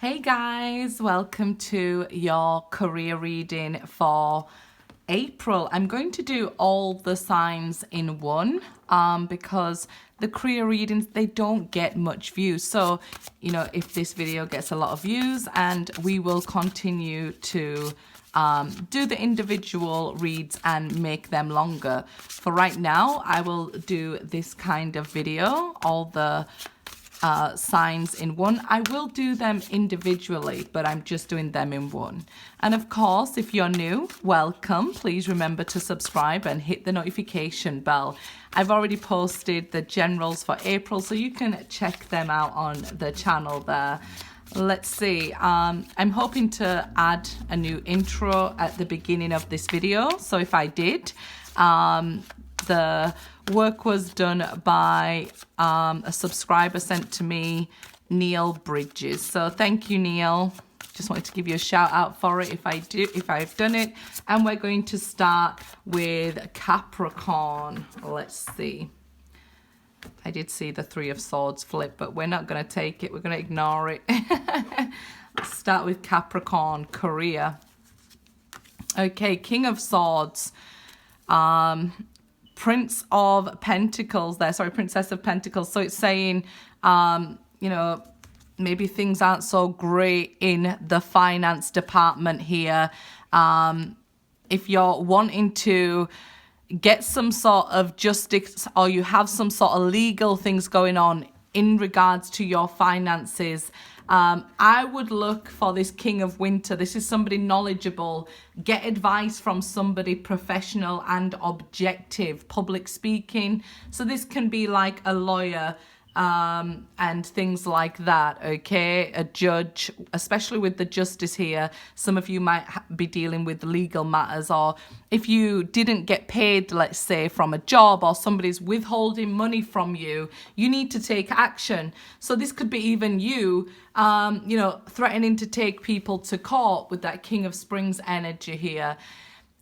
Hey guys, welcome to your career reading for April. I'm going to do all the signs in one because the career readings, they don't get much views. So, if this video gets a lot of views, and we will continue to do the individual reads and make them longer. For right now, I will do this kind of video, all the signs in one. I will do them individually, but I'm just doing them in one. And of course, if you're new, welcome. Please remember to subscribe and hit the notification bell. I've already posted the generals for April, so you can check them out on the channel there. Let's see, I'm hoping to add a new intro at the beginning of this video. So if I did, the work was done by a subscriber sent to me, Neil Bridges. So thank you, Neil. Just wanted to give you a shout out for it if I've done it. And we're going to start with Capricorn. Let's see. I did see the Three of Swords flip, but we're not going to take it. We're going to ignore it. Let's start with Capricorn, career. Okay, King of Swords. Prince of Pentacles there. Sorry, Princess of Pentacles. So it's saying, maybe things aren't so great in the finance department here. If you're wanting to get some sort of justice, or you have some sort of legal things going on in regards to your finances, I would look for this King of Winter. This is somebody knowledgeable. Get advice from somebody professional and objective. Public speaking. So this can be like a lawyer and things like that, okay? A judge, especially with the justice here. Some of you might be dealing with legal matters, or if you didn't get paid, let's say, from a job, or somebody's withholding money from you, you need to take action. So this could be even you, threatening to take people to court with that King of Springs energy here.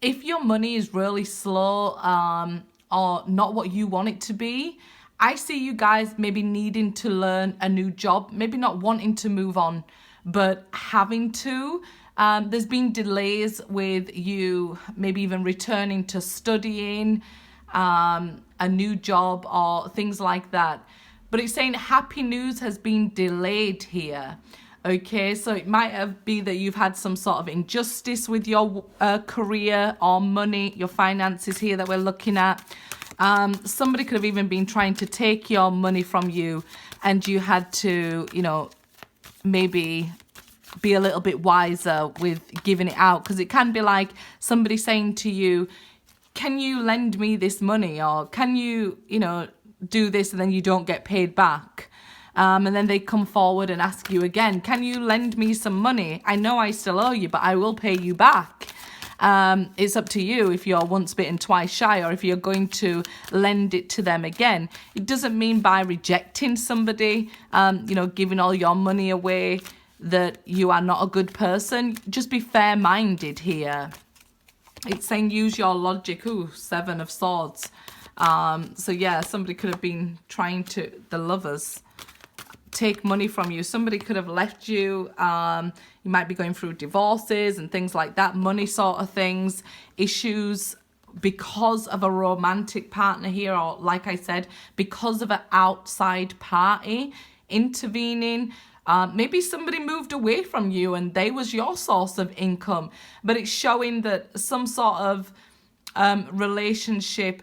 If your money is really slow or not what you want it to be, I see you guys maybe needing to learn a new job, maybe not wanting to move on, but having to. There's been delays with you maybe even returning to studying, a new job or things like that. But it's saying happy news has been delayed here. Okay, so it might be that you've had some sort of injustice with your career or money, your finances here that we're looking at. Somebody could have even been trying to take your money from you, and you had to, maybe be a little bit wiser with giving it out, because it can be like somebody saying to you, can you lend me this money, or can you, do this, and then you don't get paid back. And then they come forward and ask you again, can you lend me some money? I know I still owe you, but I will pay you back. It's up to you if you're once bitten, twice shy, or if you're going to lend it to them again. It doesn't mean by rejecting somebody, giving all your money away, that you are not a good person. Just be fair-minded here. It's saying use your logic. Ooh, Seven of Swords. So yeah, somebody could have been trying to, the Lovers, take money from you. Somebody could have left you. You might be going through divorces and things like that, money sort of things, issues because of a romantic partner here, or like I said, because of an outside party intervening. Maybe somebody moved away from you and they was your source of income, but it's showing that some sort of relationship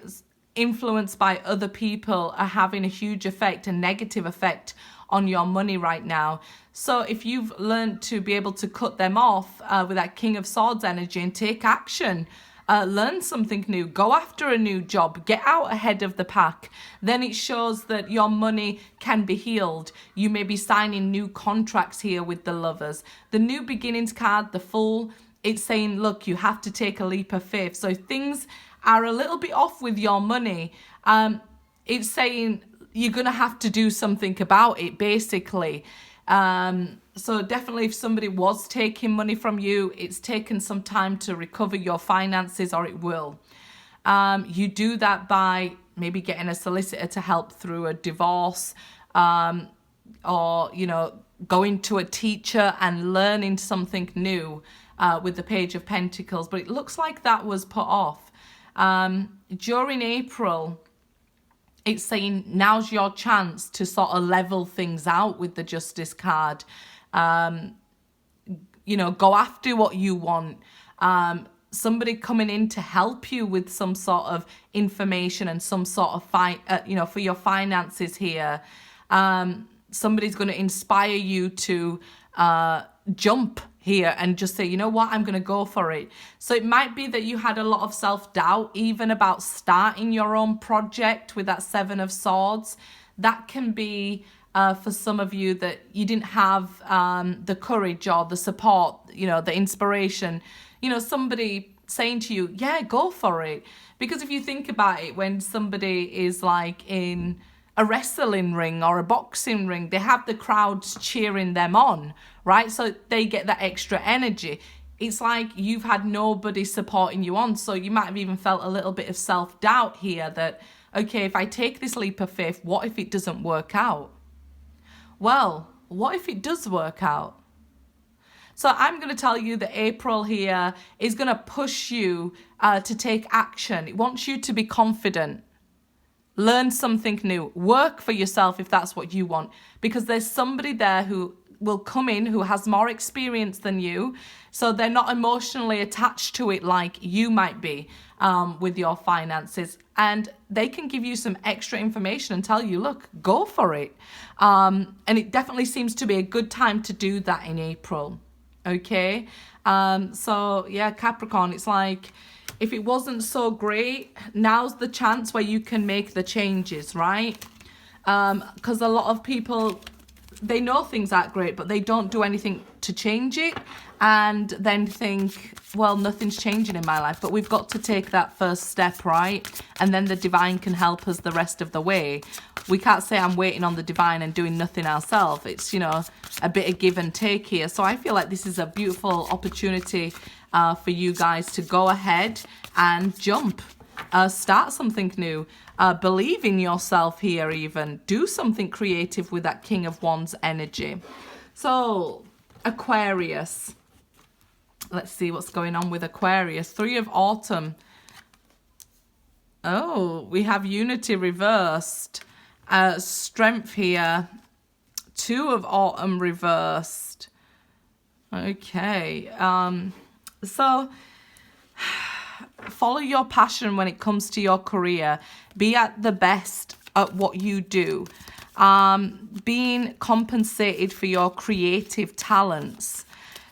influenced by other people are having a huge effect, a negative effect on your money right now. So if you've learned to be able to cut them off with that King of Swords energy and take action, learn something new, go after a new job, get out ahead of the pack, then it shows that your money can be healed. You may be signing new contracts here with the Lovers. The New Beginnings card, the Fool, it's saying, look, you have to take a leap of faith. So if things are a little bit off with your money, it's saying you're going to have to do something about it, basically. So definitely if somebody was taking money from you, it's taken some time to recover your finances, or it will. You do that by maybe getting a solicitor to help through a divorce, or, going to a teacher and learning something new with the Page of Pentacles. But it looks like that was put off. During April, it's saying now's your chance to sort of level things out with the Justice card. You know, go after what you want. Somebody coming in to help you with some sort of information and some sort of you know, for your finances here. Somebody's going to inspire you to jump here and just say, you know what, I'm going to go for it. So it might be that you had a lot of self-doubt even about starting your own project with that Seven of Swords. That can be for some of you that you didn't have the courage or the support, you know, the inspiration, you know, somebody saying to you, yeah, go for it. Because if you think about it, when somebody is like in a wrestling ring or a boxing ring, they have the crowds cheering them on, right? So they get that extra energy. It's like you've had nobody supporting you on. So you might have even felt a little bit of self-doubt here that, okay, if I take this leap of faith, what if it doesn't work out? Well, what if it does work out? So I'm going to tell you that April here is going to push you to take action. It wants you to be confident. Learn something new. Work for yourself if that's what you want. Because there's somebody there who will come in who has more experience than you. So they're not emotionally attached to it like you might be with your finances. And they can give you some extra information and tell you, look, go for it. And it definitely seems to be a good time to do that in April. Okay. So yeah, Capricorn, it's like, if it wasn't so great, now's the chance where you can make the changes, right? Because a lot of people, they know things aren't great, but they don't do anything to change it and then think, well, nothing's changing in my life. But we've got to take that first step, right? And then the divine can help us the rest of the way. We can't say I'm waiting on the divine and doing nothing ourselves. It's, you know, a bit of give and take here. So I feel like this is a beautiful opportunity for you guys to go ahead and jump. Start something new. Believe in yourself here even. Do something creative with that King of Wands energy. So, Aquarius. Let's see what's going on with Aquarius. Three of Autumn. Oh, we have Unity reversed. Strength here. Two of Autumn reversed. Okay. So, follow your passion when it comes to your career. Be at the best at what you do. Being compensated for your creative talents.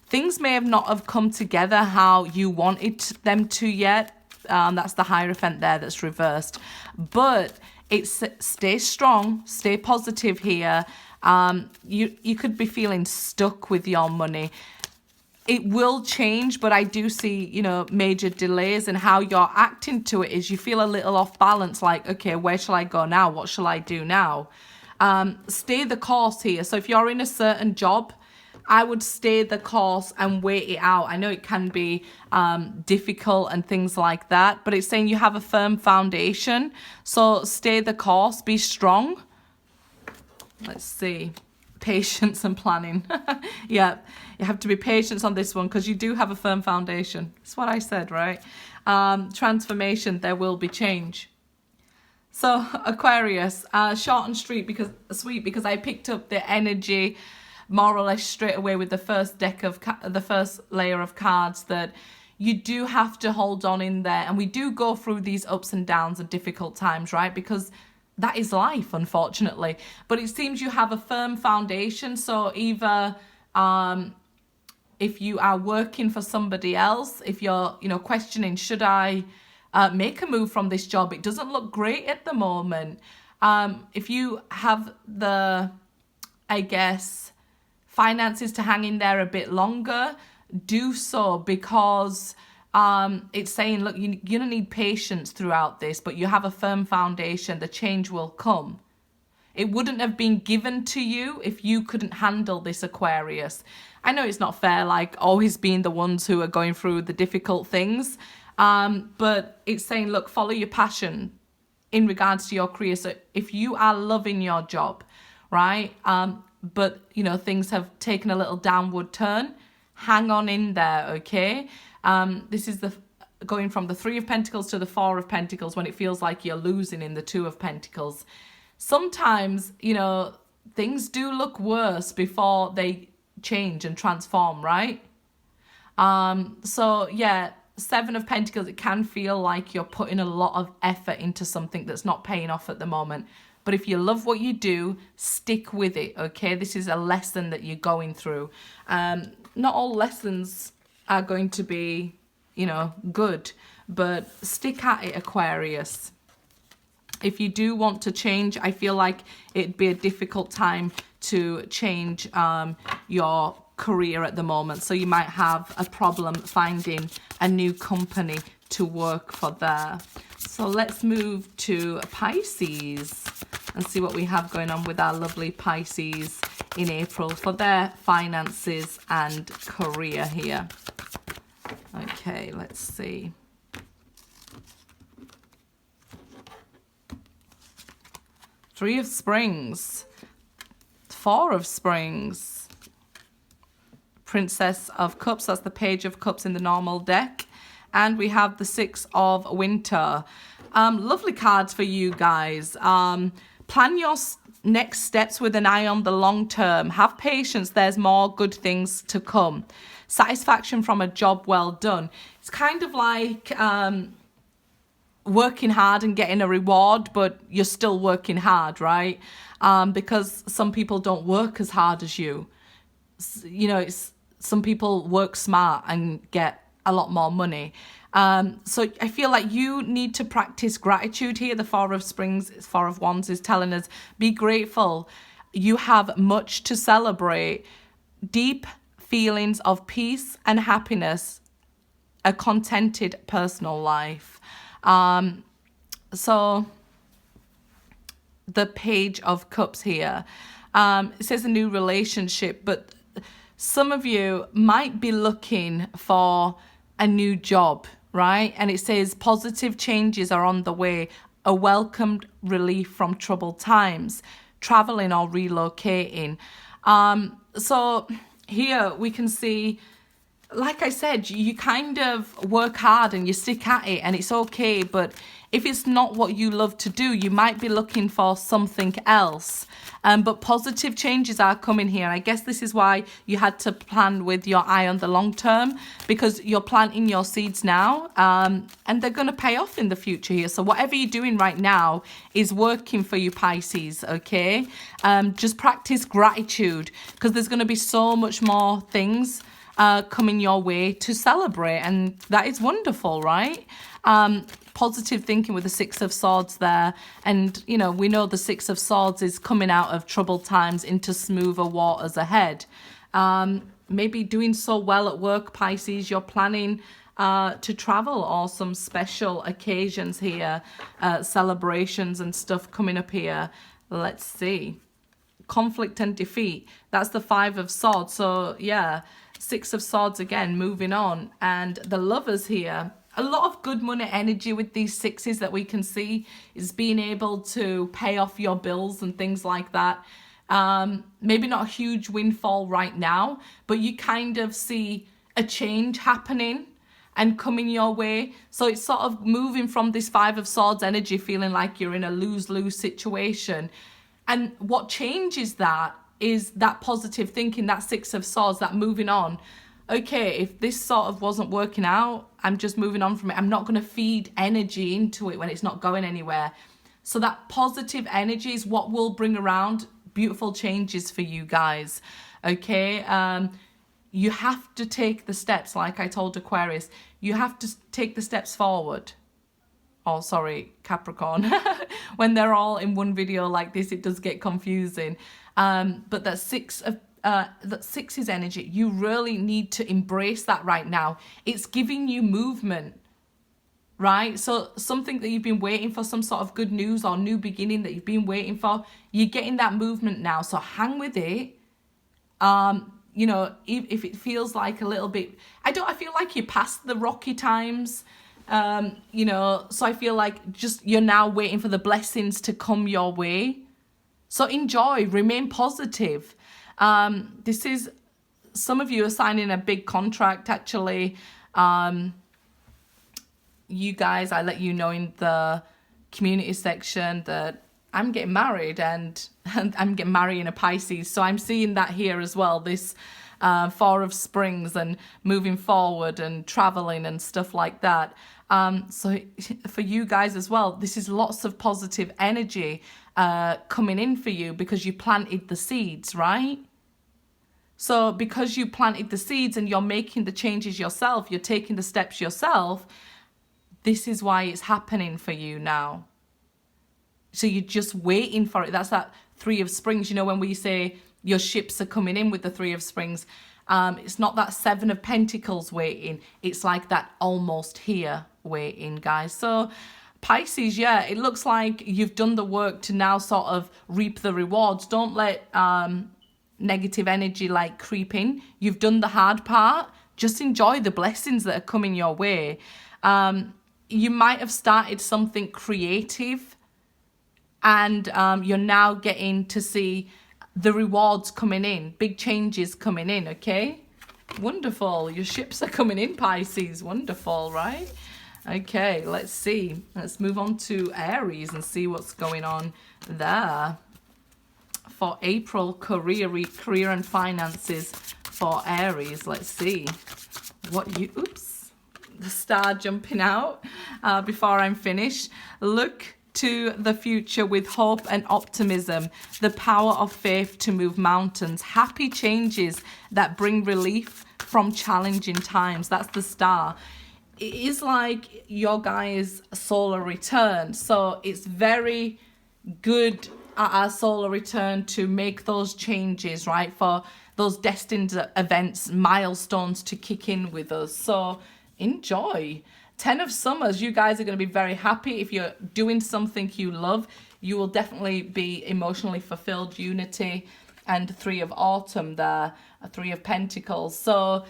Things may not have come together how you wanted them to yet. That's the Hierophant there that's reversed. But it's stay strong, stay positive here. You could be feeling stuck with your money. It will change, but I do see, you know, major delays, and how you're acting to it is you feel a little off balance, like, okay, where shall I go now? What shall I do now? Stay the course here. So if you're in a certain job, I would stay the course and wait it out. I know it can be difficult and things like that, but it's saying you have a firm foundation. So stay the course, be strong. Let's see. Patience and planning. Yeah, you have to be patient on this one because you do have a firm foundation. That's what I said, right? Transformation, there will be change. So Aquarius, short and sweet because I picked up the energy more or less straight away with the first deck of the first layer of cards, that you do have to hold on in there, and we do go through these ups and downs and difficult times, right? Because that is life, unfortunately. But it seems you have a firm foundation. So either if you are working for somebody else, if you're, you know, questioning, should I make a move from this job? It doesn't look great at the moment. If you have the, I guess, finances to hang in there a bit longer, do so, because it's saying, look, you're going to need patience throughout this, but you have a firm foundation. The change will come. It wouldn't have been given to you if you couldn't handle this, Aquarius. I know it's not fair, like always being the ones who are going through the difficult things, but it's saying, look, follow your passion in regards to your career. So if you are loving your job, right, but, you know, things have taken a little downward turn. Hang on in there, okay? This is the going from the Three of Pentacles to the Four of Pentacles when it feels like you're losing in the Two of Pentacles. Sometimes, you know, things do look worse before they change and transform, right? So yeah, Seven of Pentacles, it can feel like you're putting a lot of effort into something that's not paying off at the moment. But if you love what you do, stick with it, okay? This is a lesson that you're going through. Not all lessons are going to be, you know, good, but stick at it, Aquarius. If you do want to change, I feel like it'd be a difficult time to change your career at the moment. So you might have a problem finding a new company to work for there. So let's move to Pisces and see what we have going on with our lovely Pisces in April for their finances and career here. Okay, let's see. Three of Springs, Four of Springs, Princess of Cups, that's the Page of Cups in the normal deck. And we have the Six of Winter. Lovely cards for you guys. Plan your next steps with an eye on the long term. Have patience, there's more good things to come. Satisfaction from a job well done. It's kind of like working hard and getting a reward, but you're still working hard, right? Because some people don't work as hard as you. You know, some people work smart and get a lot more money. So I feel like you need to practice gratitude here. The Four of Springs, Four of Wands is telling us, be grateful. You have much to celebrate. Deep feelings of peace and happiness, a contented personal life. So the Page of Cups here, it says a new relationship, but some of you might be looking for a new job, right? And it says positive changes are on the way, a welcomed relief from troubled times, traveling or relocating. So here we can see, like I said, you kind of work hard and you stick at it and it's okay. But if it's not what you love to do, you might be looking for something else. But positive changes are coming here. I guess this is why you had to plan with your eye on the long term, because you're planting your seeds now and they're going to pay off in the future here. So whatever you're doing right now is working for you, Pisces, okay? Just practice gratitude, because there's going to be so much more things coming your way to celebrate, and that is wonderful, right? Positive thinking with the Six of Swords there, and you know, we know the Six of Swords is coming out of troubled times into smoother waters ahead. Maybe doing so well at work, Pisces, you're planning to travel, or some special occasions here, celebrations and stuff coming up here. Let's see. Conflict and defeat, that's the Five of Swords. So yeah, Six of Swords again, moving on. And the Lovers here, a lot of good money energy with these sixes that we can see is being able to pay off your bills and things like that. Maybe not a huge windfall right now, but you kind of see a change happening and coming your way. So it's sort of moving from this Five of Swords energy, feeling like you're in a lose-lose situation. And what changes that is that positive thinking, that Six of Swords, that moving on. Okay, if this sort of wasn't working out, I'm just moving on from it. I'm not going to feed energy into it when it's not going anywhere. So that positive energy is what will bring around beautiful changes for you guys. Okay, you have to take the steps, like I told Aquarius. You have to take the steps forward. Oh, sorry, Capricorn. When they're all in one video like this, it does get confusing. But that six is energy. You really need to embrace that right now. It's giving you movement, right? So something that you've been waiting for, some sort of good news or new beginning that you've been waiting for, you're getting that movement now. So hang with it. You know, if it feels like a little bit, I feel like you're past the rocky times. You know, so I feel like just you're now waiting for the blessings to come your way. So enjoy, remain positive. This is, some of you are signing a big contract, actually. You guys, I let you know in the community section that I'm getting married, and I'm getting married in a Pisces. So I'm seeing that here as well, this Four of Springs and moving forward and traveling and stuff like that. So for you guys as well, this is lots of positive energy coming in for you because you planted the seeds, right? So because you planted the seeds and you're making the changes yourself, you're taking the steps yourself, this is why it's happening for you now. So you're just waiting for it. That's that Three of Springs. You know, when we say your ships are coming in with the Three of Springs, it's not that Seven of Pentacles waiting. It's like that almost here waiting, guys. So Pisces, yeah, it looks like you've done the work to now sort of reap the rewards. Don't let negative energy like creep in. You've done the hard part. Just enjoy the blessings that are coming your way. You might have started something creative, and you're now getting to see the rewards coming in, big changes coming in, okay? Wonderful. Your ships are coming in, Pisces. Wonderful, right? Okay, let's see. Let's move on to Aries and see what's going on there. For April, career and finances for Aries. Let's see what you... Oops. The star jumping out before I'm finished. Look to the future with hope and optimism, the power of faith to move mountains, happy changes that bring relief from challenging times. That's the star. It is like your guys' solar return. So it's very good at our solar return to make those changes, right? For those destined events, milestones to kick in with us. So enjoy. 10 of Summers, you guys are going to be very happy. If you're doing something you love, you will definitely be emotionally fulfilled. Unity. And Three of Autumn there, a Three of Pentacles. So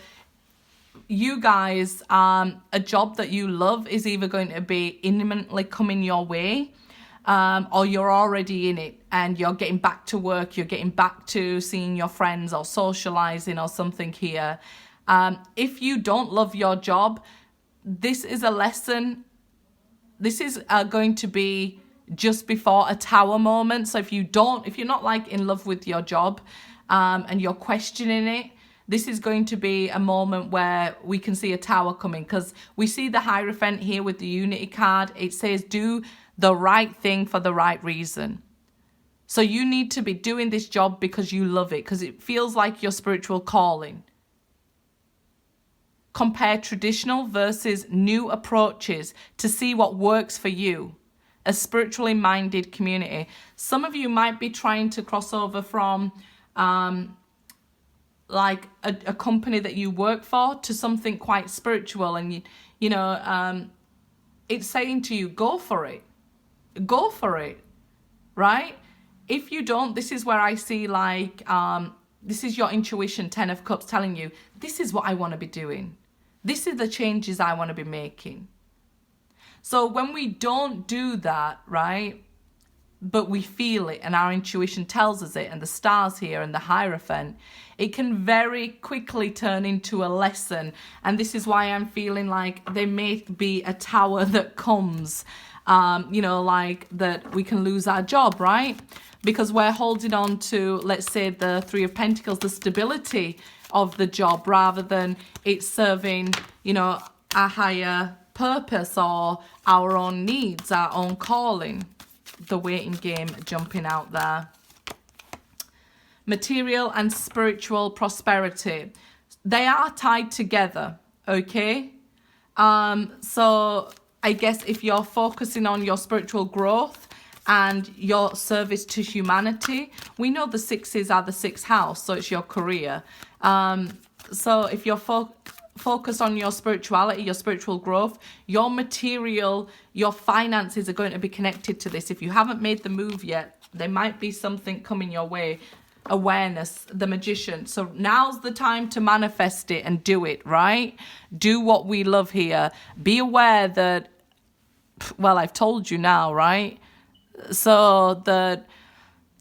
you guys, a job that you love is either going to be imminently coming your way, or you're already in it and you're getting back to work, you're getting back to seeing your friends or socializing or something here. If you don't love your job, this is a lesson. This is going to be just before a tower moment. So if you're not like in love with your job and you're questioning it, this is going to be a moment where we can see a tower coming, because we see the Hierophant here with the Unity card. It says do the right thing for the right reason. So you need to be doing this job because you love it, because it feels like your spiritual calling. Compare traditional versus new approaches to see what works for you. A spiritually minded community. Some of you might be trying to cross over from like a company that you work for to something quite spiritual, and you know, it's saying to you, go for it. Go for it, right? If you don't, this is where I see like, this is your intuition, 10 of Cups, telling you, this is what I want to be doing. This is the changes I want to be making. So when we don't do that, right, but we feel it and our intuition tells us it, and the stars here and the Hierophant, it can very quickly turn into a lesson. And this is why I'm feeling like there may be a tower that comes, you know, like that we can lose our job, right? Because we're holding on to, let's say, the Three of Pentacles, the stability of the job, rather than it serving, you know, a higher purpose or our own needs, our own calling. The waiting game jumping out there. Material and spiritual prosperity, they are tied together, okay? So I guess if you're focusing on your spiritual growth and your service to humanity, we know the sixes are the sixth house, so it's your career. So if you're focused on your spirituality, your spiritual growth, your material, your finances are going to be connected to this. If you haven't made the move yet, there might be something coming your way. Awareness, the Magician. So now's the time to manifest it and do it, right? Do what we love here. Be aware that, well, I've told you now, right? So that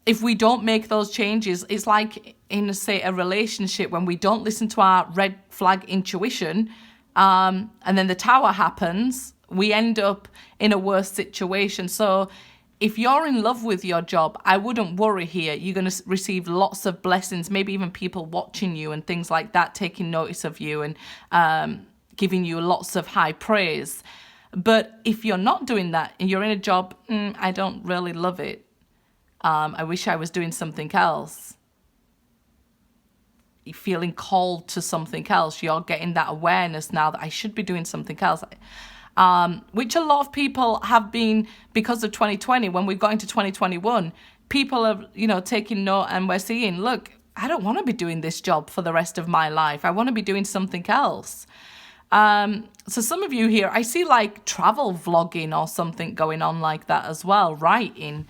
if we don't make those changes, it's like in, say, a relationship, when we don't listen to our red flag intuition, and then the tower happens, we end up in a worse situation. So if you're in love with your job, I wouldn't worry here. You're going to receive lots of blessings, maybe even people watching you and things like that, taking notice of you and giving you lots of high praise. But if you're not doing that and you're in a job, I don't really love it. I wish I was doing something else. You're feeling called to something else. You're getting that awareness now that I should be doing something else. Which a lot of people have been, because of 2020. When we got into 2021, people are, taking note, and we're seeing, look, I don't want to be doing this job for the rest of my life. I want to be doing something else. So some of you here, I see like travel vlogging or something going on like that as well, writing.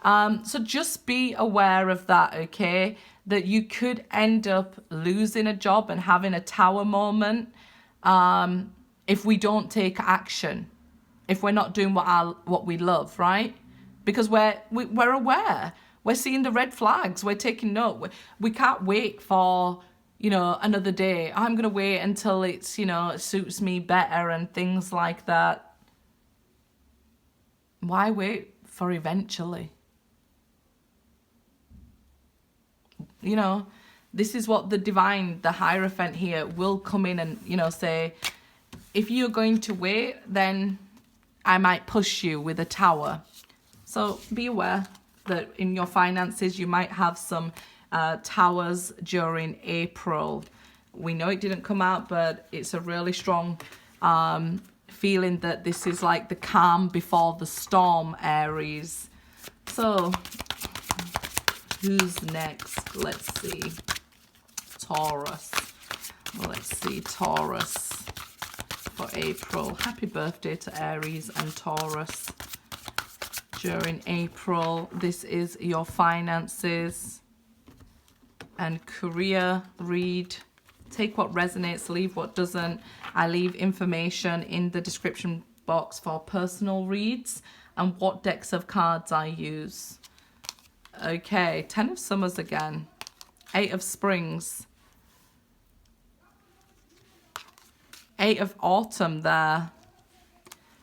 So just be aware of that, okay? That you could end up losing a job and having a tower moment if we don't take action, if we're not doing what we love, right? Because we're aware, we're seeing the red flags, we're taking note. We can't wait for another day. I'm gonna wait until it's it suits me better and things like that. Why wait for eventually? This is what the divine, the Hierophant here, will come in and, say, if you're going to wait, then I might push you with a tower. So be aware that in your finances, you might have some towers during April. We know it didn't come out, but it's a really strong feeling that this is like the calm before the storm, Aries. So who's next? Let's see. Taurus. Let's see, Taurus for April. Happy birthday to Aries and Taurus. During April, this is your finances and career. Read. Take what resonates, leave what doesn't. I leave information in the description box for personal reads and what decks of cards I use. Okay, 10 of Summers again. 8 of Springs. 8 of Autumn there.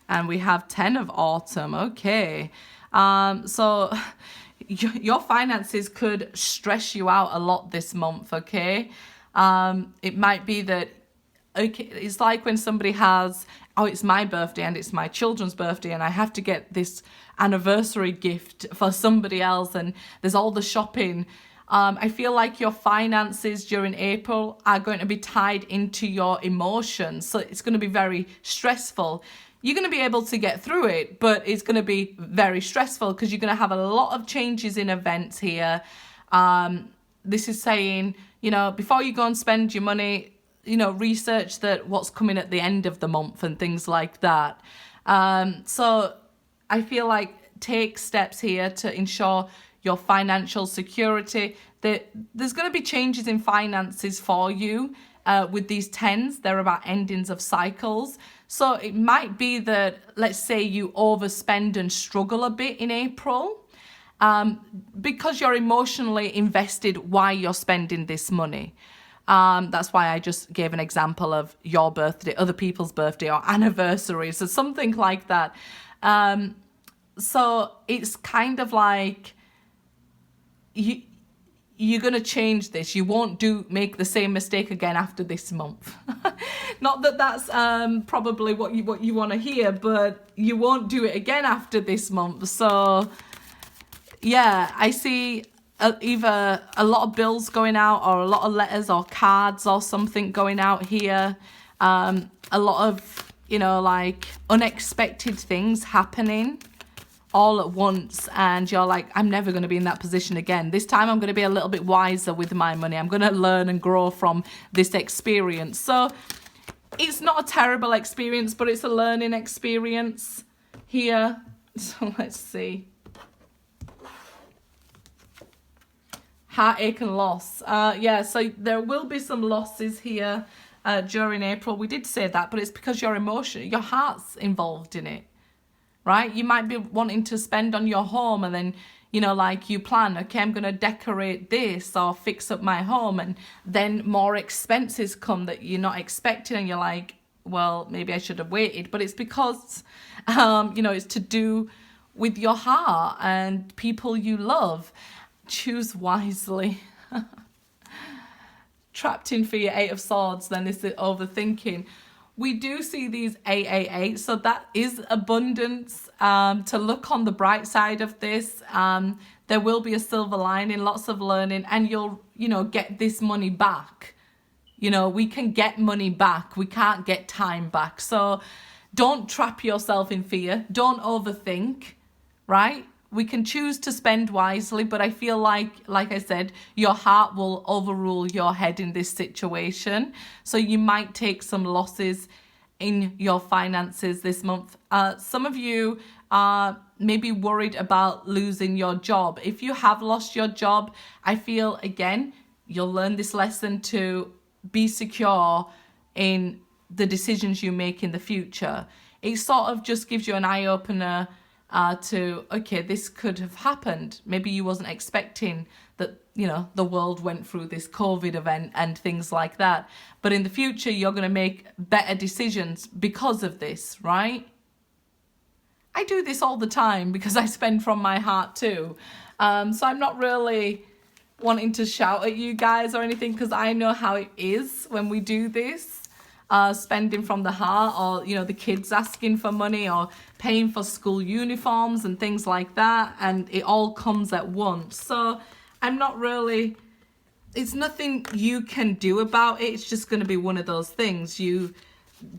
And we have 10 of Autumn. Okay. So your finances could stress you out a lot this month, okay? It might be that, okay, it's like when somebody has, oh, it's my birthday and it's my children's birthday and I have to get this anniversary gift for somebody else and there's all the shopping. I feel like your finances during April are going to be tied into your emotions. So it's going to be very stressful. You're going to be able to get through it, but it's going to be very stressful because you're going to have a lot of changes in events here. This is saying, before you go and spend your money, research that what's coming at the end of the month and things like that. So I feel like take steps here to ensure your financial security. There's going to be changes in finances for you with these 10s. They're about endings of cycles. So it might be that, let's say you overspend and struggle a bit in April because you're emotionally invested why you're spending this money. That's why I just gave an example of your birthday, other people's birthday or anniversary. So something like that. So it's kind of like you're going to change this. You won't make the same mistake again after this month. Not that that's probably what you want to hear, but you won't do it again after this month. So yeah, I see either a lot of bills going out or a lot of letters or cards or something going out here. A lot of, like unexpected things happening all at once, and you're like, I'm never going to be in that position again. This time I'm going to be a little bit wiser with my money. I'm going to learn and grow from this experience. So it's not a terrible experience, but it's a learning experience here. So let's see. Heartache and loss. Yeah, so there will be some losses here during April. We did say that, but it's because your heart's involved in it. Right? You might be wanting to spend on your home and then, You know, like you plan, okay, I'm going to decorate this or fix up my home, and then more expenses come that you're not expecting, and you're like, well, maybe I should have waited. But it's because, you know, it's to do with your heart and people you love. Choose wisely. Trapped in fear, 8 of Swords, then is the overthinking. We do see these 888, so that is abundance. To look on the bright side of this, there will be a silver lining, lots of learning, and you'll, you know, get this money back. You know, we can get money back. We can't get time back. So don't trap yourself in fear. Don't overthink, right? We can choose to spend wisely, but I feel like I said, your heart will overrule your head in this situation. So you might take some losses in your finances this month. Some of you are maybe worried about losing your job. If you have lost your job, I feel, again, you'll learn this lesson to be secure in the decisions you make in the future. It sort of just gives you an eye-opener to, okay, this could have happened. Maybe you wasn't expecting that, you know, the world went through this COVID event and things like that. But in the future, you're going to make better decisions because of this, right? I do this all the time because I spend from my heart too. So I'm not really wanting to shout at you guys or anything, because I know how it is when we do this. Spending from the heart, or, you know, the kids asking for money or paying for school uniforms and things like that, and it all comes at once. So I'm not really, it's nothing you can do about it. It's just going to be one of those things. You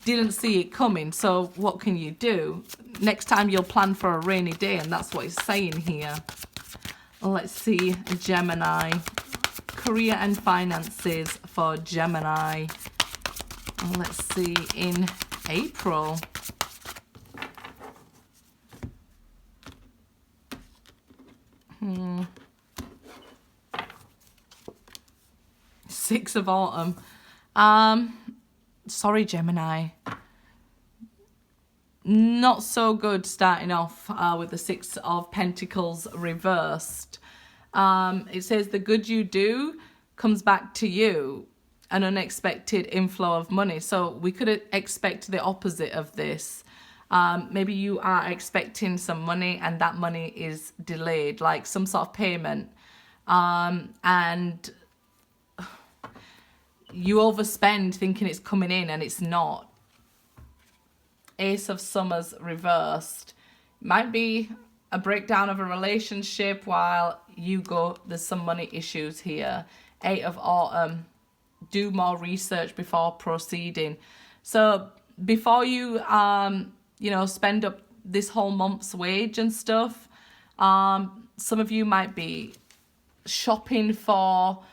didn't see it coming, so what can you do? Next time you'll plan for a rainy day, and that's what it's saying here. Let's see, Gemini. Career and finances for Gemini. Let's see, in April. Six of Autumn. Sorry, Gemini. Not so good starting off with the Six of Pentacles reversed. It says the good you do comes back to you. An unexpected inflow of money. So we could expect the opposite of this. Maybe you are expecting some money and that money is delayed, like some sort of payment. And you overspend thinking it's coming in and it's not. Ace of Summers reversed. Might be a breakdown of a relationship while you go, there's some money issues here. 8 of Autumn. Do more research before proceeding. So before you, you know, spend up this whole month's wage and stuff, some of you might be shopping for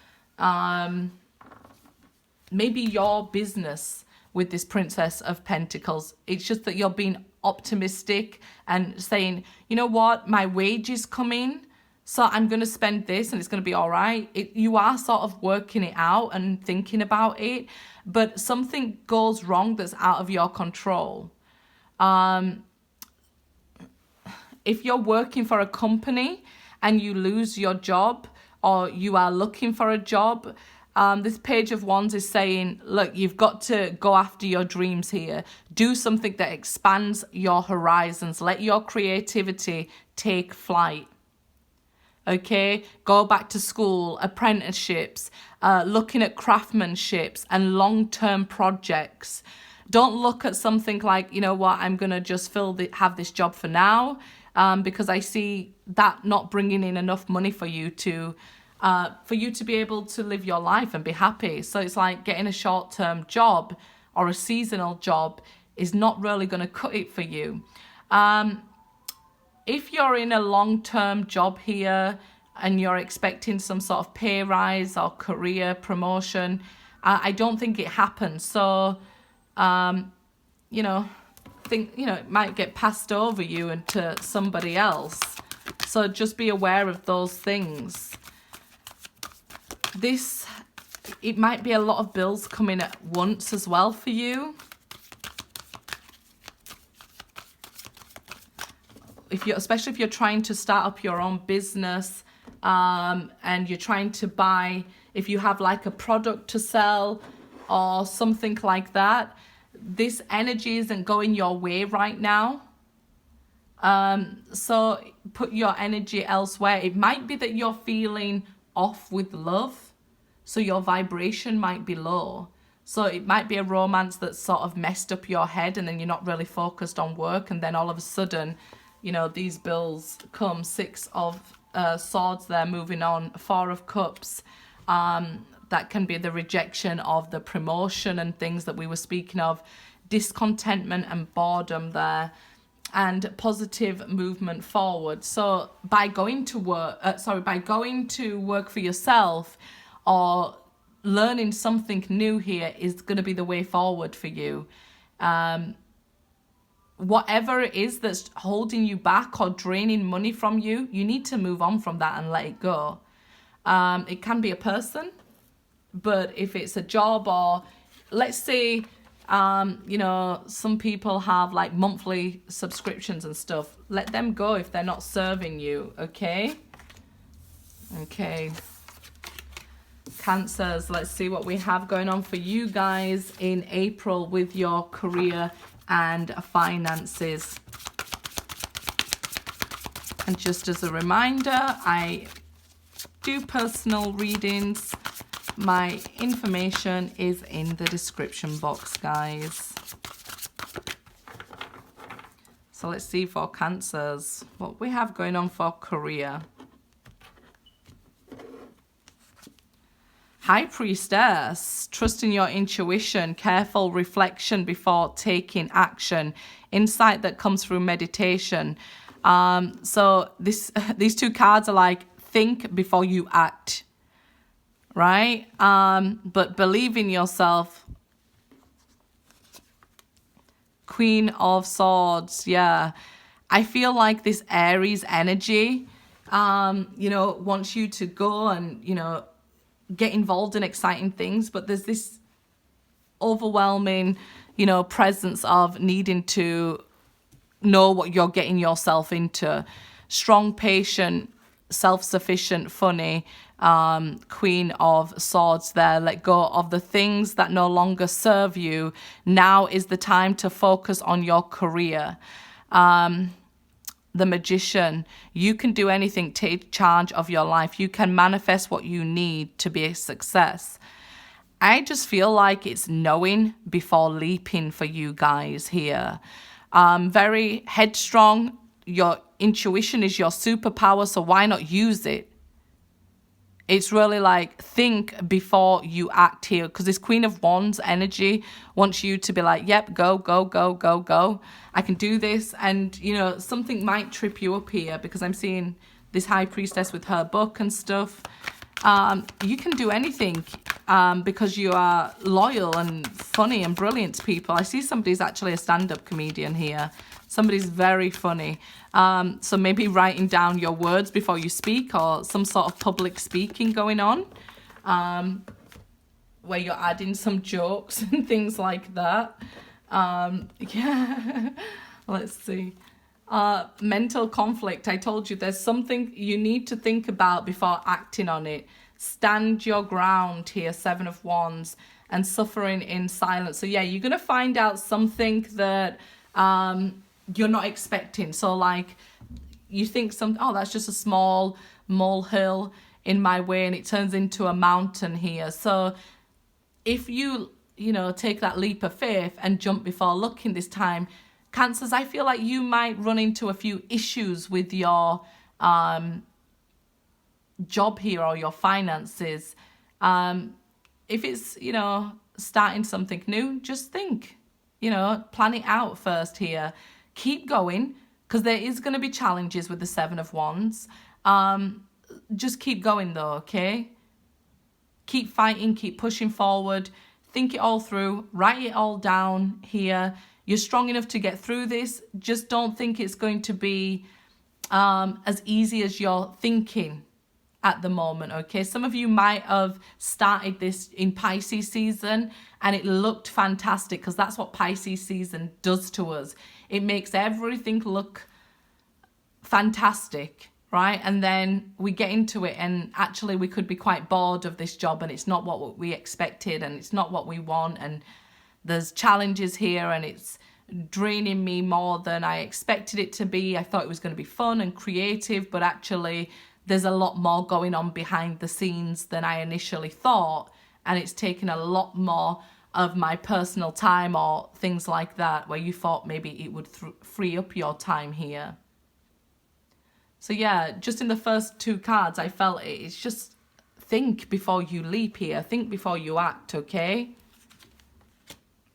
maybe your business with this Princess of Pentacles. It's just that you're being optimistic and saying, you know what, my wage is coming, so I'm going to spend this and it's going to be all right. You are sort of working it out and thinking about it, but something goes wrong that's out of your control. If you're working for a company and you lose your job, or you are looking for a job, this Page of Wands is saying, look, you've got to go after your dreams here. Do something that expands your horizons. Let your creativity take flight. Okay, go back to school, apprenticeships, looking at craftsmanships and long-term projects. Don't look at something like, you know what, I'm going to just have this job for now, because I see that not bringing in enough money for you to be able to live your life and be happy. So it's like getting a short-term job or a seasonal job is not really going to cut it for you. If you're in a long-term job here and you're expecting some sort of pay rise or career promotion, I don't think it happens. So, you know, it might get passed over you and to somebody else. So just be aware of those things. It might be a lot of bills coming at once as well for you. especially if you're trying to start up your own business, and you're trying to buy, if you have like a product to sell or something like that, this energy isn't going your way right now. So put your energy elsewhere. It might be that you're feeling off with love, so your vibration might be low. So it might be a romance that's sort of messed up your head, and then you're not really focused on work, and then all of a sudden, you know, these bills come. 6 of Swords there, moving on. 4 of Cups. That can be the rejection of the promotion and things that we were speaking of. Discontentment and boredom there. And positive movement forward. So by going to work, by going to work for yourself or learning something new here is going to be the way forward for you. Whatever it is that's holding you back or draining money from you, you need to move on from that and let it go. It can be a person, but if it's a job, or let's say, you know, some people have like monthly subscriptions and stuff, let them go if they're not serving you. Okay. Cancers, let's see what we have going on for you guys in April with your career and finances. And just as a reminder, I do personal readings. My information is in the description box, guys. So let's see for Cancers what we have going on for career. High Priestess, trusting your intuition, careful reflection before taking action, insight that comes through meditation. So these 2 cards are like, think before you act, right? But believe in yourself. Queen of Swords, yeah. I feel like this Aries energy, you know, wants you to go and, you know, get involved in exciting things, but there's this overwhelming, you know, presence of needing to know what you're getting yourself into. Strong, patient, self-sufficient, funny, Queen of Swords there. Let go of the things that no longer serve you. Now is the time to focus on your career. The Magician, you can do anything, take charge of your life. You can manifest what you need to be a success. I just feel like it's knowing before leaping for you guys here. Very headstrong. Your intuition is your superpower, so why not use it? It's really like, think before you act here, because this Queen of Wands energy wants you to be like, yep, go, go, go, go, go. I can do this. And, you know, something might trip you up here, because I'm seeing this High Priestess with her book and stuff. You can do anything because you are loyal and funny and brilliant to people. I see somebody's actually a stand-up comedian here. Somebody's very funny. So maybe writing down your words before you speak, or some sort of public speaking going on, where you're adding some jokes and things like that. Yeah, let's see. Mental conflict. I told you there's something you need to think about before acting on it. Stand your ground here, 7 of Wands, and suffering in silence. So yeah, you're going to find out something that you're not expecting. So like, you think oh, that's just a small molehill in my way, and it turns into a mountain here. So if you know, take that leap of faith and jump before looking this time, Cancers, I feel like you might run into a few issues with your job here or your finances. If it's, you know, starting something new, just think, you know, plan it out first here. Keep going, because there is going to be challenges with the 7 of Wands. Just keep going though, okay? Keep fighting, keep pushing forward. Think it all through. Write it all down here. You're strong enough to get through this. Just don't think it's going to be as easy as you're thinking at the moment, okay? Some of you might have started this in Pisces season and it looked fantastic, because that's what Pisces season does to us. It makes everything look fantastic, right? And then we get into it and actually we could be quite bored of this job and it's not what we expected and it's not what we want, and there's challenges here and it's draining me more than I expected it to be. I thought it was going to be fun and creative, but actually there's a lot more going on behind the scenes than I initially thought, and it's taken a lot more of my personal time or things like that, where you thought maybe it would free up your time here. So yeah, just in the first two cards, I felt it's just think before you leap here. Think before you act, okay?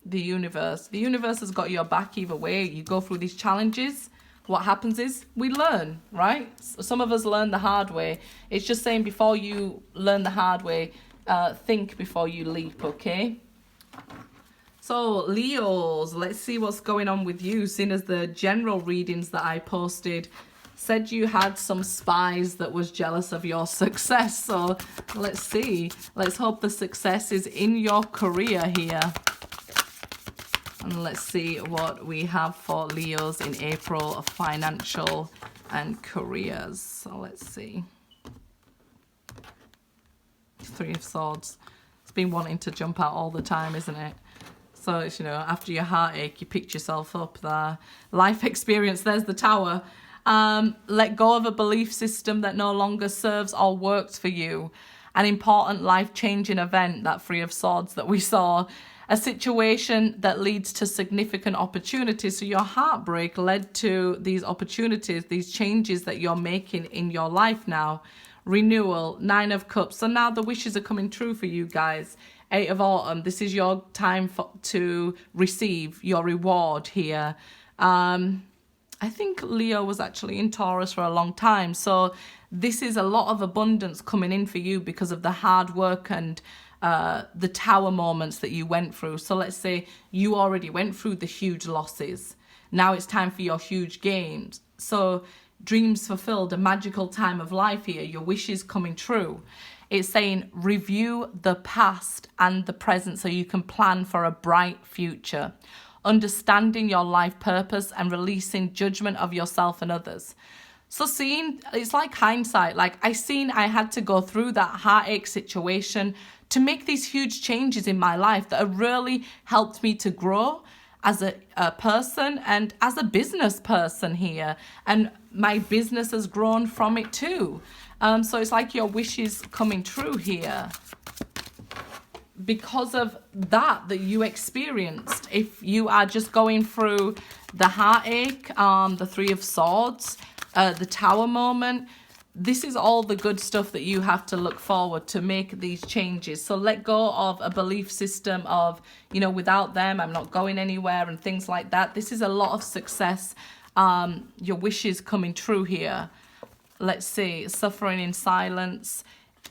The universe has got your back either way. You go through these challenges, what happens is we learn, right? Some of us learn the hard way. It's just saying before you learn the hard way, think before you leap, okay? So Leos, let's see what's going on with you, seeing as the general readings that I posted said you had some spies that was jealous of your success. So let's see. Let's hope the success is in your career here. And let's see what we have for Leos in April of financial and careers. So let's see. Three of Swords. It's been wanting to jump out all the time, isn't it? So it's, you know, after your heartache, you picked yourself up there. Life experience, there's the Tower. Let go of a belief system that no longer serves or works for you. An important life-changing event, that Three of Swords that we saw. A situation that leads to significant opportunities. So your heartbreak led to these opportunities, these changes that you're making in your life now. Renewal, Nine of Cups. So now the wishes are coming true for you guys. Eight of Autumn. This is your time to receive your reward here. I think Leo was actually in Taurus for a long time. So this is a lot of abundance coming in for you because of the hard work and the Tower moments that you went through. So let's say you already went through the huge losses. Now it's time for your huge gains. So dreams fulfilled, a magical time of life here, your wishes coming true. It's saying review the past and the present so you can plan for a bright future. Understanding your life purpose and releasing judgment of yourself and others. So seeing, it's like hindsight, like I had to go through that heartache situation to make these huge changes in my life that have really helped me to grow as a person and as a business person here. And my business has grown from it too. So it's like your wishes coming true here. Because of that you experienced. If you are just going through the heartache, the Three of Swords, the Tower moment, this is all the good stuff that you have to look forward to make these changes. So let go of a belief system of, you know, without them, I'm not going anywhere and things like that. This is a lot of success. Your wishes coming true here. Let's see, suffering in silence.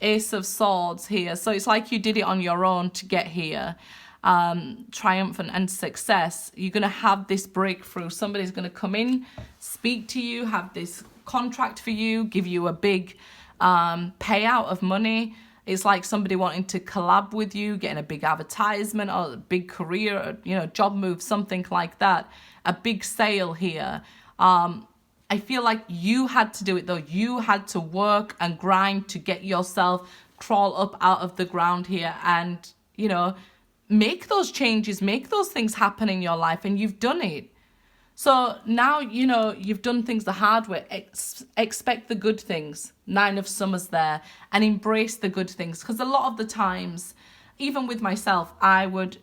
Ace of Swords here. So it's like you did it on your own to get here. Triumphant and success. You're going to have this breakthrough. Somebody's going to come in, speak to you, have this contract for you, give you a big payout of money. It's like somebody wanting to collab with you, getting a big advertisement or a big career, or, you know, job move, something like that. A big sale here. I feel like you had to do it though. You had to work and grind to get yourself crawl up out of the ground here and, you know, make those changes, make those things happen in your life, and you've done it. So now, you know, you've done things the hard way. Expect the good things. Nine of Summer's there, and embrace the good things. Because a lot of the times, even with myself, I would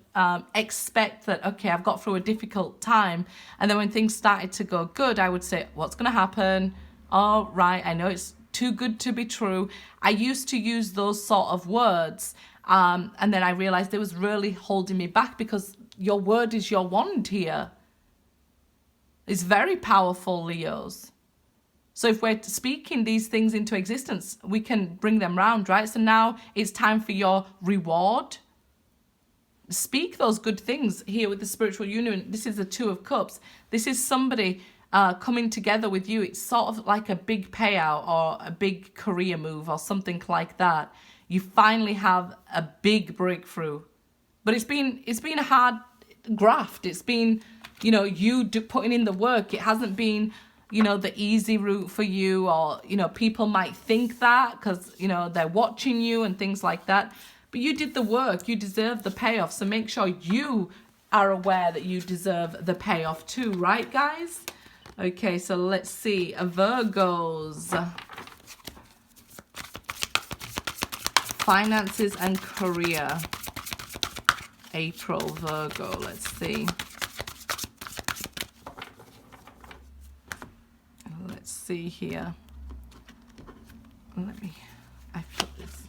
expect that, okay, I've got through a difficult time. And then when things started to go good, I would say, what's going to happen? Oh, right, I know it's too good to be true. I used to use those sort of words. And then I realized it was really holding me back, because your word is your wand here. It's very powerful, Leos. So if we're speaking these things into existence, we can bring them round, right? So now it's time for your reward. Speak those good things here with the spiritual union. This is the Two of Cups. This is somebody coming together with you. It's sort of like a big payout or a big career move or something like that. You finally have a big breakthrough. But it's been a hard graft. It's been, you know, putting in the work. It hasn't been you know, the easy route for you, or, you know, people might think that because, you know, they're watching you and things like that. But you did the work. You deserve the payoff. So make sure you are aware that you deserve the payoff too, right, guys? Okay, so let's see. Virgos. Finances and career. April, Virgo. Let's see. Let's see here. I put this.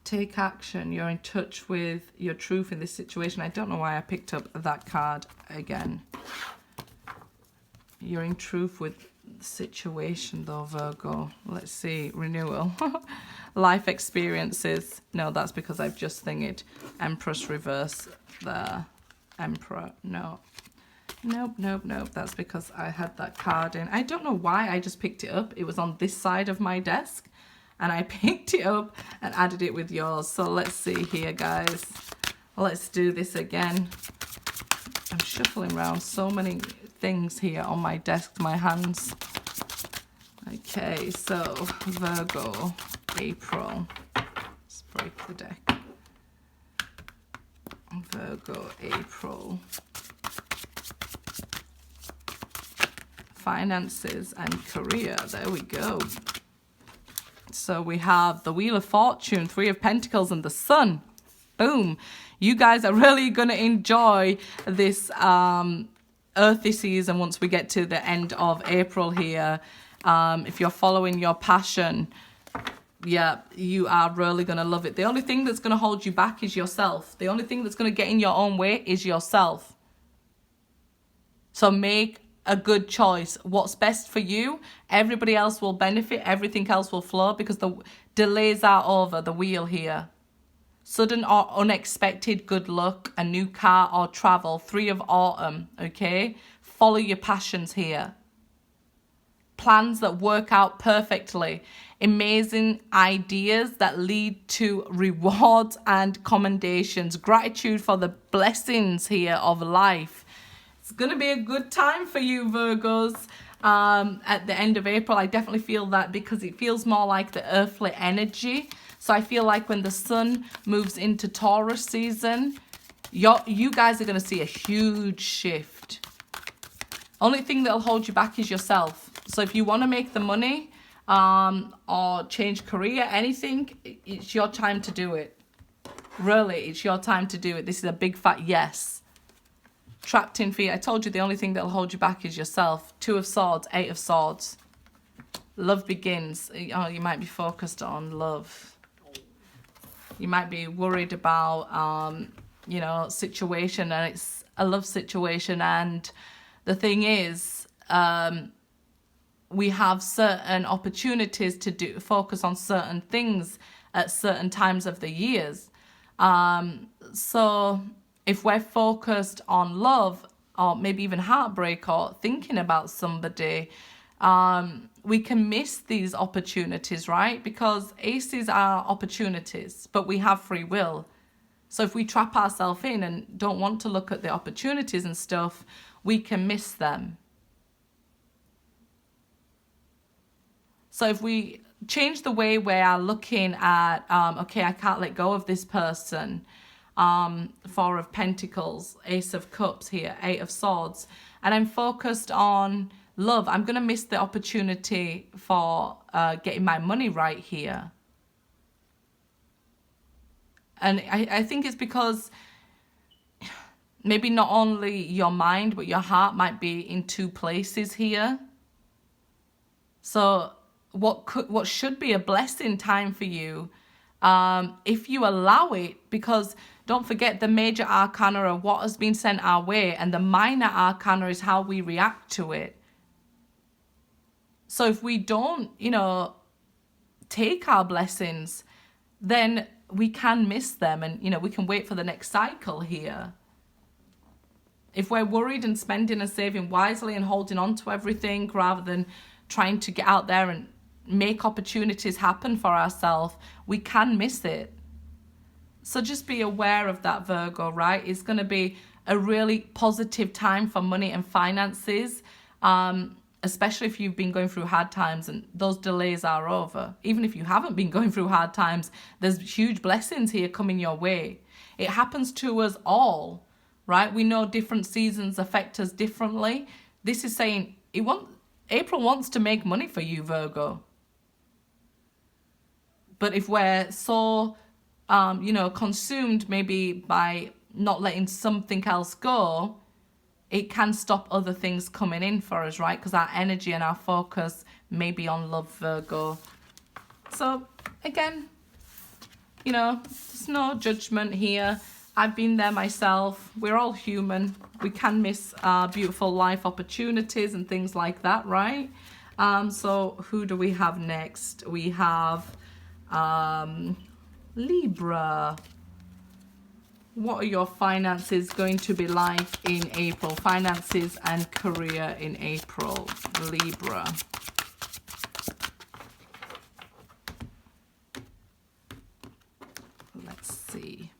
Take action. You're in touch with your truth in this situation. I don't know why I picked up that card again. You're in truth with the situation though, Virgo. Let's see. Renewal. Life experiences. No, that's because I've just thingied. Empress reverse there. Emperor. No. Nope. That's because I had that card in. I don't know why I just picked it up. It was on this side of my desk. And I picked it up and added it with yours. So let's see here, guys. Let's do this again. I'm shuffling around so many things here on my desk, my hands. Okay, so Virgo, April. Let's break the deck. Virgo, April. Finances and career. There we go. So we have the Wheel of Fortune, Three of Pentacles, and the Sun. Boom. You guys are really going to enjoy this earthy season once we get to the end of April here. If you're following your passion, yeah, you are really going to love it. The only thing that's going to hold you back is yourself. The only thing that's going to get in your own way is yourself. So make a good choice. What's best for you? Everybody else will benefit. Everything else will flow because the delays are over. The wheel here. Sudden or unexpected good luck. A new car or travel. Three of Autumn. Okay. Follow your passions here. Plans that work out perfectly. Amazing ideas that lead to rewards and commendations. Gratitude for the blessings here of life. It's going to be a good time for you, Virgos, at the end of April. I definitely feel that because it feels more like the earthly energy. So I feel like when the sun moves into Taurus season, you guys are going to see a huge shift. Only thing that'll hold you back is yourself. So if you want to make the money or change career, anything, it's your time to do it. Really, it's your time to do it. This is a big fat yes. Trapped in fear. I told you the only thing that'll hold you back is yourself. Two of Swords, Eight of Swords. Love begins. Oh, you might be focused on love. You might be worried about, you know, situation, and it's a love situation. And the thing is, we have certain opportunities to focus on certain things at certain times of the years. So if we're focused on love or maybe even heartbreak or thinking about somebody, we can miss these opportunities, right? Because aces are opportunities, but we have free will. So if we trap ourselves in and don't want to look at the opportunities and stuff, we can miss them. So if we change the way we are looking at, okay, I can't let go of this person, Four of Pentacles, Ace of Cups here, Eight of Swords, and I'm focused on love, I'm going to miss the opportunity for getting my money right here. And I think it's because maybe not only your mind, but your heart might be in two places here. So what should be a blessing time for you, if you allow it, because don't forget the major arcana are what has been sent our way, and the minor arcana is how we react to it. So if we don't, you know, take our blessings, then we can miss them, and, you know, we can wait for the next cycle here. If we're worried and spending and saving wisely and holding on to everything rather than trying to get out there and make opportunities happen for ourselves, we can miss it. So just be aware of that, Virgo, right? It's going to be a really positive time for money and finances. especially if you've been going through hard times and those delays are over. Even if you haven't been going through hard times, there's huge blessings here coming your way. It happens to us all, right? We know different seasons affect us differently. This is saying April wants to make money for you, Virgo. But if we're so, consumed maybe by not letting something else go, it can stop other things coming in for us, right? Because our energy and our focus may be on love, Virgo. So, again, there's no judgment here. I've been there myself. We're all human. We can miss beautiful life opportunities and things like that, right? So who do we have next? We have Libra. What are your finances going to be like in April? Finances and career in April. Libra. Let's see.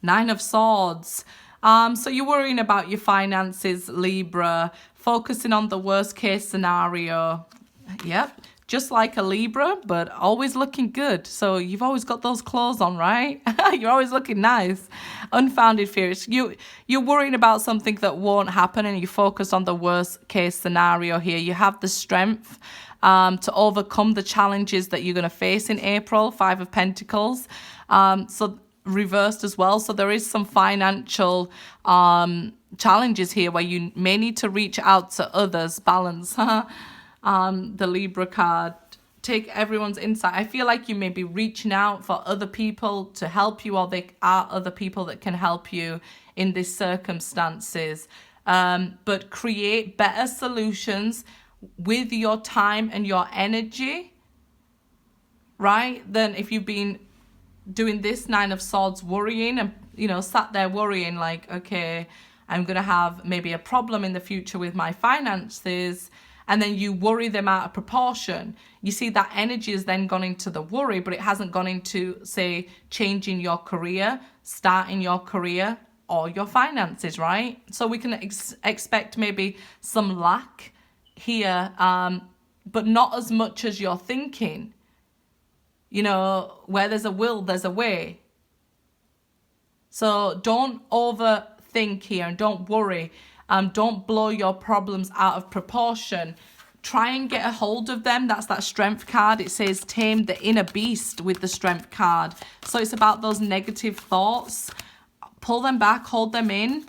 Nine of Swords. So you're worrying about your finances, Libra. Focusing on the worst case scenario. Yep. Just like a Libra, but always looking good. So you've always got those clothes on, right? You're always looking nice. Unfounded fears. You're worrying about something that won't happen and you focus on the worst case scenario here. You have the strength to overcome the challenges that you're going to face in April. Five of Pentacles. So reversed as well. So there is some financial challenges here where you may need to reach out to others. Balance. The Libra card. Take everyone's insight. I feel like you may be reaching out for other people to help you, or there are other people that can help you in these circumstances. But create better solutions with your time and your energy, right? Than if you've been doing this Nine of Swords worrying and, sat there worrying like, okay, I'm going to have maybe a problem in the future with my finances. And then you worry them out of proportion. You see that energy has then gone into the worry, but it hasn't gone into, say, changing your career, starting your career, or your finances, right? So we can expect maybe some lack here, but not as much as you're thinking. Where there's a will, there's a way. So don't overthink here and don't worry. Don't blow your problems out of proportion. Try and get a hold of them. That's that strength card. It says tame the inner beast with the strength card. So it's about those negative thoughts. Pull them back, hold them in,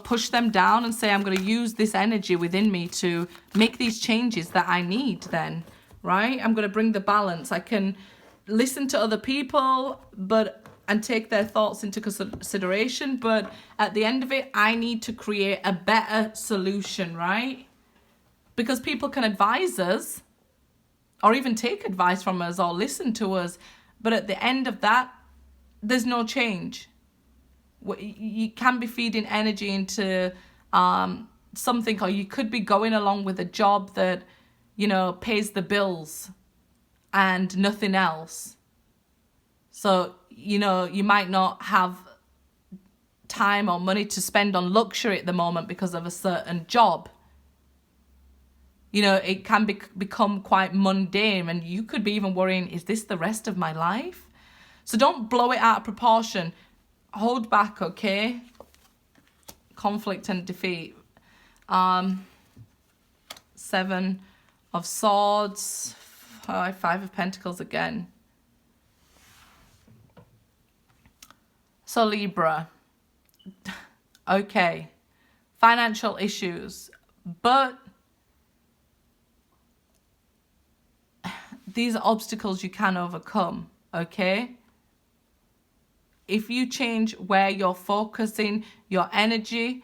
push them down and say, I'm going to use this energy within me to make these changes that I need then, right? I'm going to bring the balance. I can listen to other people, and take their thoughts into consideration. But at the end of it, I need to create a better solution, right? Because people can advise us or even take advice from us or listen to us. But at the end of that, there's no change. You can be feeding energy into something, or you could be going along with a job that, pays the bills and nothing else. So, you might not have time or money to spend on luxury at the moment because of a certain job. It can become quite mundane, and you could be even worrying, is this the rest of my life? So don't blow it out of proportion. Hold back, okay? Conflict and defeat. Seven of Swords. Five of Pentacles again. So Libra, okay, financial issues, but these are obstacles you can overcome, okay? If you change where you're focusing your energy,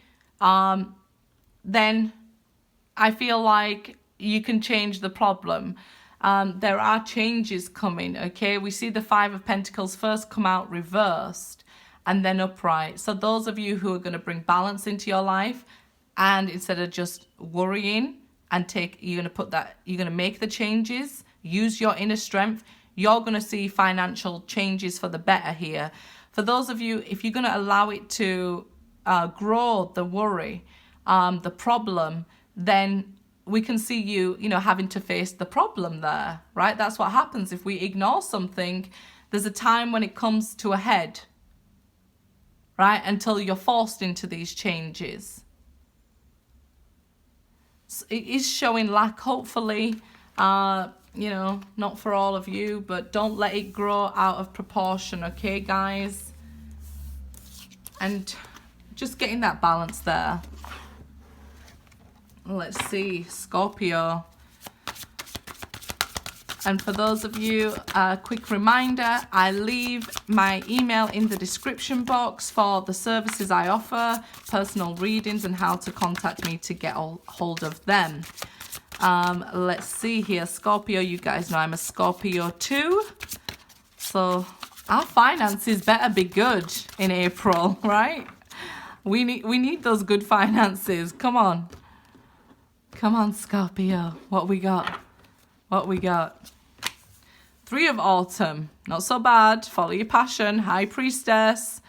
then I feel like you can change the problem. There are changes coming, okay? We see the Five of Pentacles first come out reversed and then upright. So those of you who are going to bring balance into your life, and instead of just worrying and you're going to make the changes, use your inner strength, you're going to see financial changes for the better here. For those of you, if you're going to allow it to grow, the worry, the problem, then we can see you, you know, having to face the problem there, right? That's what happens if we ignore something. There's a time when it comes to a head, right? Until you're forced into these changes. So it is showing lack, hopefully, you know, not for all of you, but don't let it grow out of proportion, okay, guys? And just getting that balance there. Let's see, Scorpio. And for those of you, a quick reminder, I leave my email in the description box for the services I offer, personal readings, and how to contact me to get hold of them. Let's see here, Scorpio, you guys know I'm a Scorpio too. So our finances better be good in April, right? We need those good finances. Come on. Come on, Scorpio. What we got? What we got? 3 of Autumn. Not so bad. Follow your passion. High Priestess.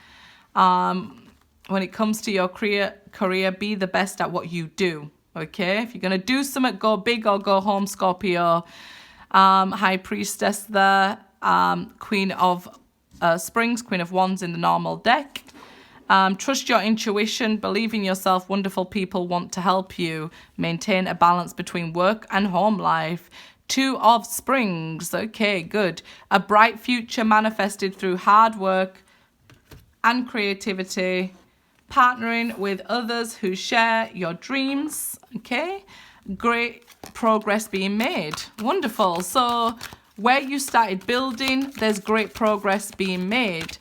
When it comes to your career, be the best at what you do. Okay? If you're going to do something, go big or go home, Scorpio. High Priestess there. Queen of Springs. Queen of Wands in the normal deck. Trust your intuition, believe in yourself, wonderful people want to help you. Maintain a balance between work and home life. 2 of Springs, okay, good. A bright future manifested through hard work and creativity. Partnering with others who share your dreams, okay. Great progress being made, wonderful. So where you started building, there's great progress being made.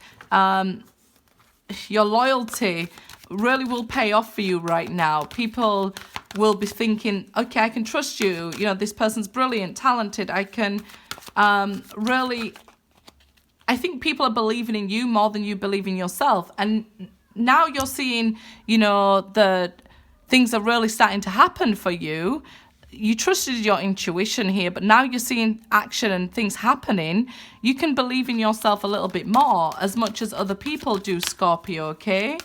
Your loyalty really will pay off for you right now. People will be thinking, okay, I can trust you. You know, this person's brilliant, talented. I can really, I think people are believing in you more than you believe in yourself. And now you're seeing, you know, the things are really starting to happen for you. You trusted your intuition here, but now you're seeing action and things happening. You can believe in yourself a little bit more, as much as other people do, Scorpio, okay?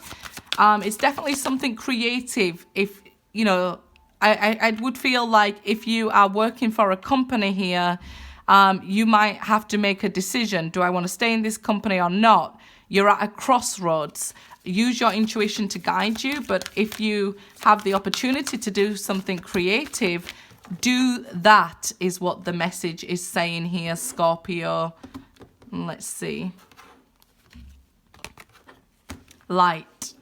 It's definitely something creative. If, you know, I would feel like if you are working for a company here, you might have to make a decision. Do I want to stay in this company or not? You're at a crossroads. Use your intuition to guide you, but if you have the opportunity to do something creative, do that, is what the message is saying here, Scorpio. Let's see. Light.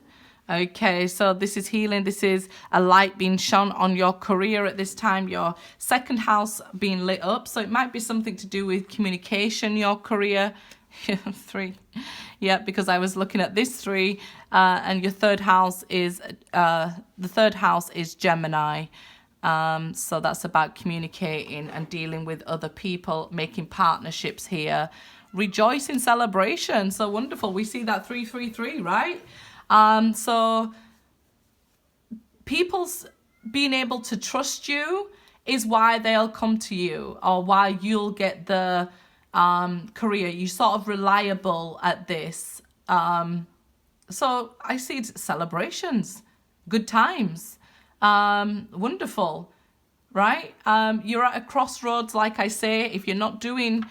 Okay, so this is healing. This is a light being shone on your career at this time, your 2nd house being lit up. So it might be something to do with communication, your career. 3. Yeah, because I was looking at this 3, and your 3rd house is the 3rd house is Gemini. So that's about communicating and dealing with other people, making partnerships here. Rejoice in celebration. So wonderful. We see that 333, right? So people's being able to trust you is why they'll come to you, or why you'll get the career. You're sort of reliable at this. So I see celebrations, good times, wonderful, right? You're at a crossroads, like I say. If you're not doing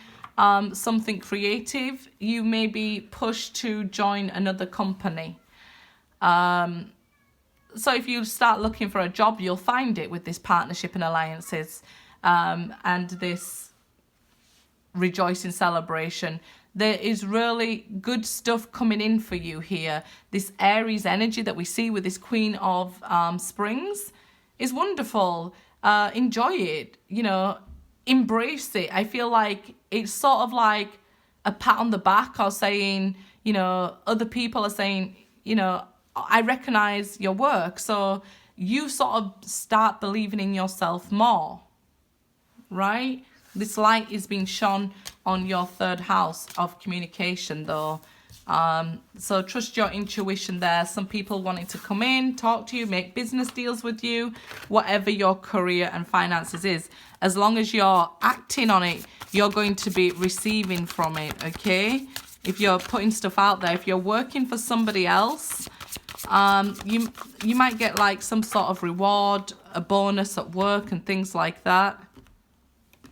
something creative, you may be pushed to join another company. So if you start looking for a job, you'll find it with this partnership and alliances, and this rejoicing celebration. There is really good stuff coming in for you here. This Aries energy that we see with this Queen of Springs is wonderful. Enjoy it, you know, embrace it. I feel like it's sort of like a pat on the back, or saying, you know, other people are saying, you know, I recognize your work. So you sort of start believing in yourself more, right? This light is being shone on your 3rd house of communication, though. So trust your intuition there. Some people wanting to come in, talk to you, make business deals with you, whatever your career and finances is. As long as you're acting on it, you're going to be receiving from it, okay? If you're putting stuff out there, if you're working for somebody else, You might get like some sort of reward, a bonus at work and things like that.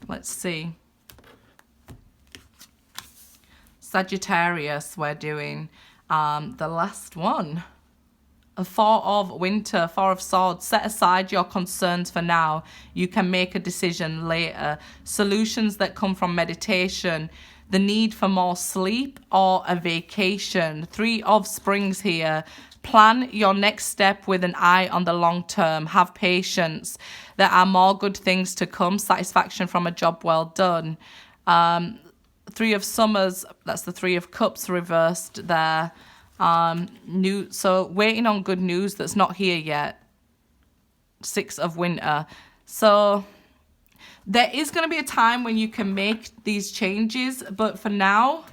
Let's see. Sagittarius, we're doing the last one. A Four of Winter, Four of Swords. Set aside your concerns for now. You can make a decision later. Solutions that come from meditation. The need for more sleep or a vacation. Three of Springs here. Plan your next step with an eye on the long term. Have patience. There are more good things to come. Satisfaction from a job well done. Three of Summers, that's the Three of Cups reversed there. So waiting on good news that's not here yet. Six of Winter. So there is going to be a time when you can make these changes, but for now,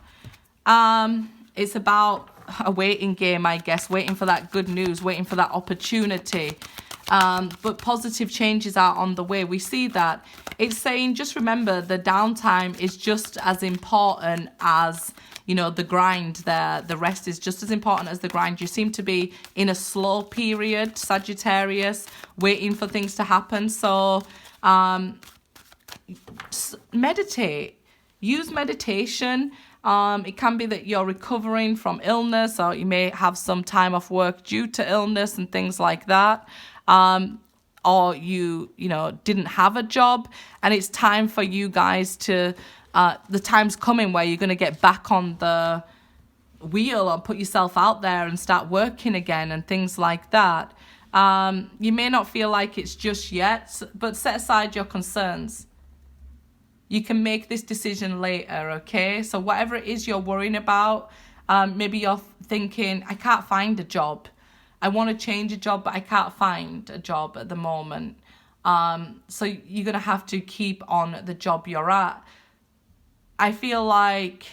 it's about a waiting game, I guess, waiting for that good news, waiting for that opportunity. But positive changes are on the way. We see that. It's saying, just remember, the downtime is just as important as, you know, the grind there. The rest is just as important as the grind. You seem to be in a slow period, Sagittarius, waiting for things to happen. So meditate. Use meditation. It can be that you're recovering from illness, or you may have some time off work due to illness and things like that. Or you know, didn't have a job, and it's time for you guys to, the time's coming where you're going to get back on the wheel or put yourself out there and start working again and things like that. You may not feel like it's just yet, but set aside your concerns. You can make this decision later, okay? So whatever it is you're worrying about, maybe you're thinking, I can't find a job. I want to change a job, but I can't find a job at the moment. So you're going to have to keep on the job you're at. I feel like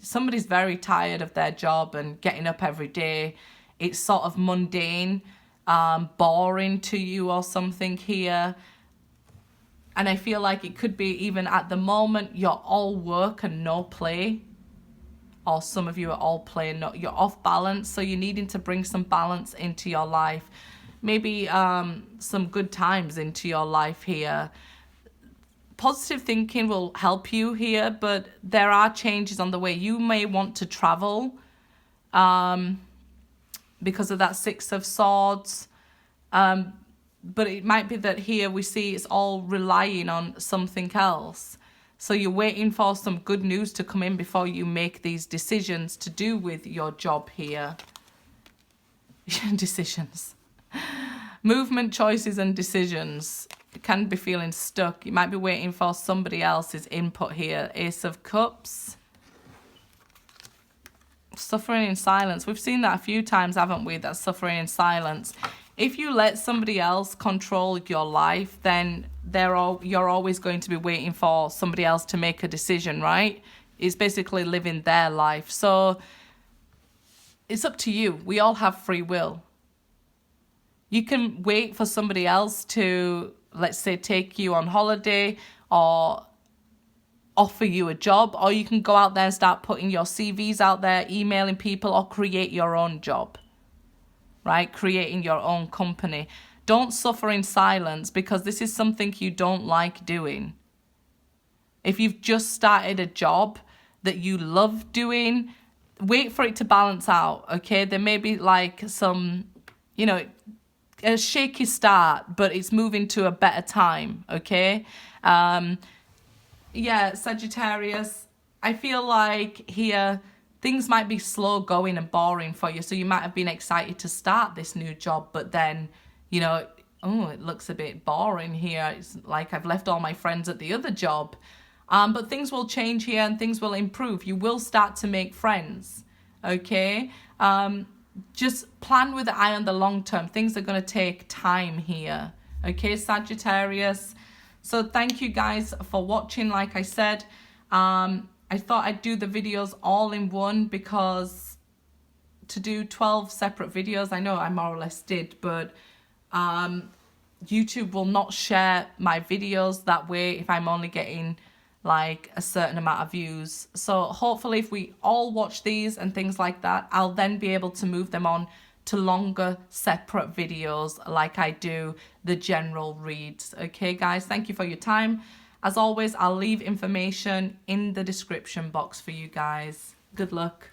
somebody's very tired of their job and getting up every day. It's sort of mundane, boring to you or something here. And I feel like it could be even at the moment, you're all work and no play. Or some of you are all playing, you're off balance, so you're needing to bring some balance into your life. Maybe some good times into your life here. Positive thinking will help you here, but there are changes on the way. You may want to travel because of that Six of Swords. But it might be that here we see it's all relying on something else. So you're waiting for some good news to come in before you make these decisions to do with your job here. Decisions. Movement, choices and decisions. You can be feeling stuck. You might be waiting for somebody else's input here. Ace of Cups. Suffering in silence. We've seen that a few times, haven't we? That suffering in silence. If you let somebody else control your life, then you're always going to be waiting for somebody else to make a decision, right? It's basically living their life. So it's up to you. We all have free will. You can wait for somebody else to, let's say, take you on holiday or offer you a job, or you can go out there and start putting your CVs out there, emailing people, or create your own job. Right? Creating your own company. Don't suffer in silence, because this is something you don't like doing. If you've just started a job that you love doing, wait for it to balance out, okay? There may be like some, you know, a shaky start, but it's moving to a better time, okay? Yeah, Sagittarius, I feel like here things might be slow going and boring for you. So you might have been excited to start this new job, but then, you know, oh, it looks a bit boring here. It's like I've left all my friends at the other job. But things will change here and things will improve. You will start to make friends, okay? Just plan with the eye on the long term. Things are going to take time here, okay, Sagittarius? So thank you guys for watching. Like I said, I thought I'd do the videos all in one, because to do 12 separate videos, I know I more or less did, but YouTube will not share my videos that way if I'm only getting like a certain amount of views. So hopefully if we all watch these and things like that, I'll then be able to move them on to longer separate videos like I do the general reads. Okay guys, thank you for your time. As always, I'll leave information in the description box for you guys. Good luck.